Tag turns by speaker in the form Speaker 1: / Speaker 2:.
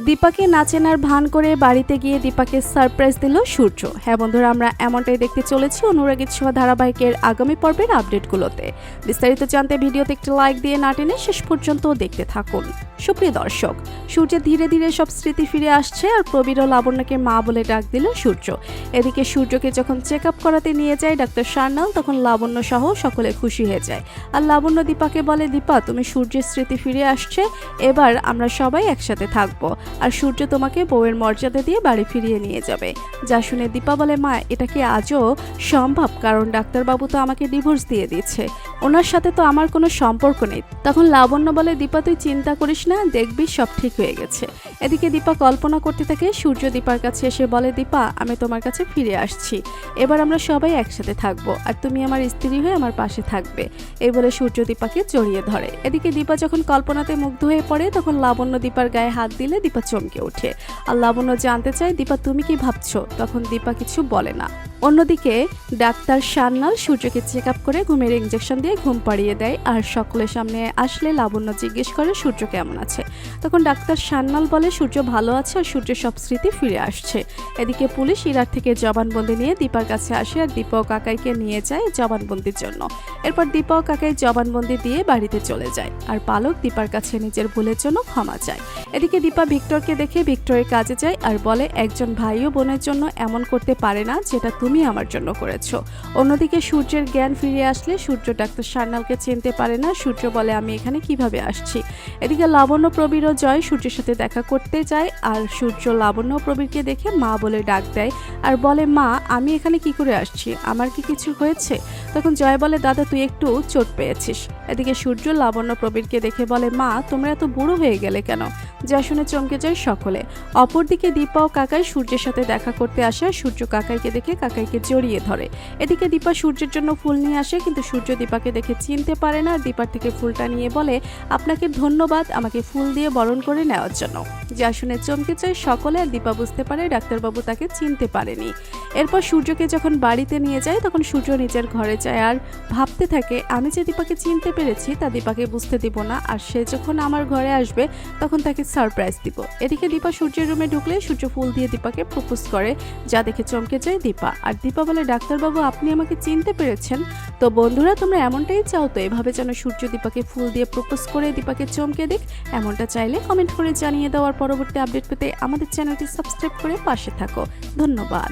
Speaker 1: দীপাকে না চেনার ভান করে বাড়িতে গিয়ে দীপাকে সারপ্রাইজ দিল সূর্য। হ্যাঁ বন্ধুরা, আমরা এমনটাই দেখতে চলেছি অনুরাগীর ছোঁয়া ধারাবাহিকের আগামী পর্বের আপডেটগুলোতে। বিস্তারিত জানতে ভিডিওতে একটি লাইক দিয়ে না টেনে শেষ পর্যন্ত দেখতে থাকুন। সুপ্রিয় দর্শক, সূর্যের ধীরে ধীরে সব স্মৃতি ফিরে আসছে আর প্রবীর ও লাবণ্যকে মা বলে ডাক দিল সূর্য। এদিকে সূর্যকে যখন চেক আপ করাতে নিয়ে যায় ডাক্তার সান্যাল, তখন লাবণ্য সহ সকলে খুশি হয়ে যায়। আর লাবণ্য দীপাকে বলে, দীপা তুমি সূর্যের স্মৃতি ফিরে আসছে, এবার আমরা সবাই একসাথে থাকবো আর সূর্য তোমাকে বউয়ের মর্যাদা দিয়ে বাড়ি ফিরিয়ে নিয়ে যাবে। যা শুনে দীপা বলে, মা এটা কি আজও সম্ভব? কারণ ডাক্তারবাবু তো আমাকে ডিভোর্স দিয়ে দিচ্ছে, ওনার সাথে তো আমার কোনো সম্পর্ক নেই। তখন লাবণ্য বলে, দীপা তুই চিন্তা করিস না, দেখবি সব ঠিক হয়ে গেছে। এদিকে দীপা কল্পনা করতে থাকে সূর্য দীপার কাছে এসে বলে, দীপা আমি তোমার কাছে ফিরে আসছি, এবার আমরা সবাই একসাথে থাকবো আর তুমি আমার স্ত্রী হয়ে আমার পাশে থাকবে। এই বলে সূর্য দীপাকে জড়িয়ে ধরে। এদিকে দীপা যখন কল্পনাতে মুগ্ধ হয়ে পড়ে তখন লাবণ্য দীপার গায়ে হাত দিলে দীপা চমকে ওঠে। আর লাবণ্য জানতে চায়, দীপা তুমি কি ভাবছো? তখন দীপা কিছু বলে না। অন্যদিকে ডাক্তার সান্যাল সূর্যকে চেক আপ করে ঘুমের ইঞ্জেকশন দিয়ে ঘুম পাড়িয়ে দেয়। আর সকলের সামনে আসলে লাবণ্য জিজ্ঞেস করে সূর্য কেমন আছে। তখন ডাক্তার সান্যাল বলে সূর্য ভালো আছে আর সূর্যের সব স্মৃতি ফিরে আসছে। এদিকে পুলিশ ইরার থেকে জবানবন্দি নিয়ে দীপার কাছে আসে আর দীপা ও কাকাইকে নিয়ে যায় জবানবন্দির জন্য। এরপর দীপা ও কাকাই জবানবন্দি দিয়ে বাড়িতে চলে যায় আর পালক দীপার কাছে নিজের ভুলের জন্য ক্ষমা চায়। এদিকে দীপা ভিক্টরকে দেখে ভিক্টরের কাজে যায় আর বলে, একজন ভাই ও বোনের জন্য এমন করতে পারে না যেটা তুমি আমার জন্য করেছো। অন্যদিকে সূর্যের জ্ঞান ফিরে আসলে সূর্য ডাক্তার সান্যালকে চিনতে পারে না। সূর্য বলে, আমি এখানে কিভাবে আসছি। এদিকে লাবণ্য প্রবীর ও জয় সূর্যের সাথে দেখা করতে যায় আর সূর্য লাবণ্য প্রবীরকে দেখে মা বলে ডাক দেয় আর বলে, মা আমি এখানে কি করে আসছি, আমার কি কিছু হয়েছে? তখন জয় বলে, দাদা তুই একটু চোট পেয়েছিস। এদিকে সূর্য লাবণ্য প্রবীরকে দেখে বলে, মা তোমরা এত বুড়ো হয়ে গেলে কেন? যা শুনে চমকে যায় সকলে। অপরদিকে দীপা ও কাকাই সূর্যের সাথে দেখা করতে আসে। সূর্য কাকাইকে দেখে কাকাইকে জড়িয়ে ধরে। এদিকে দীপা সূর্যের জন্য ফুল নিয়ে আসে, কিন্তু সূর্য দীপাকে দেখে চিনতে পারে না। দীপার থেকে ফুলটা নিয়ে বলে, আপনাকে ধন্যবাদ আমাকে ফুল দিয়ে বরণ করে নেওয়ার জন্য। যা শুনে চমকে যায় সকলে। আর দীপা বুঝতে পারে ডাক্তারবাবু তাকে চিনতে পারেনি। এরপর সূর্যকে যখন বাড়িতে নিয়ে যায় তখন সূর্য নিজের ঘরে যায় আর ভাবতে থাকে, আমি যে দীপাকে চিনতে পেরেছি তা দীপাকে বুঝতে দিব না, আর সে যখন আমার ঘরে আসবে তখন তাকে সারপ্রাইজ দিব। এদিকে দীপা সূর্যের রুমে ঢুকলে সূর্য ফুল দিয়ে দীপাকে প্রপোজ করে, যা দেখে চমকে যায় দীপা। আর দীপা বলে, ডাক্তারবাবু আপনি আমাকে চিনতে পেরেছেন? তো বন্ধুরা তোমরা এমনটাই চাও তো এভাবে যেন সূর্য দীপাকে ফুল দিয়ে প্রপোজ করে দীপাকে চমকে দিক? এমনটা চাইলে কমেন্ট করে জানিয়ে দেওয়ার পরবর্তী আপডেট পেতে আমাদের চ্যানেলটি সাবস্ক্রাইব করে পাশে থাকো। ধন্যবাদ।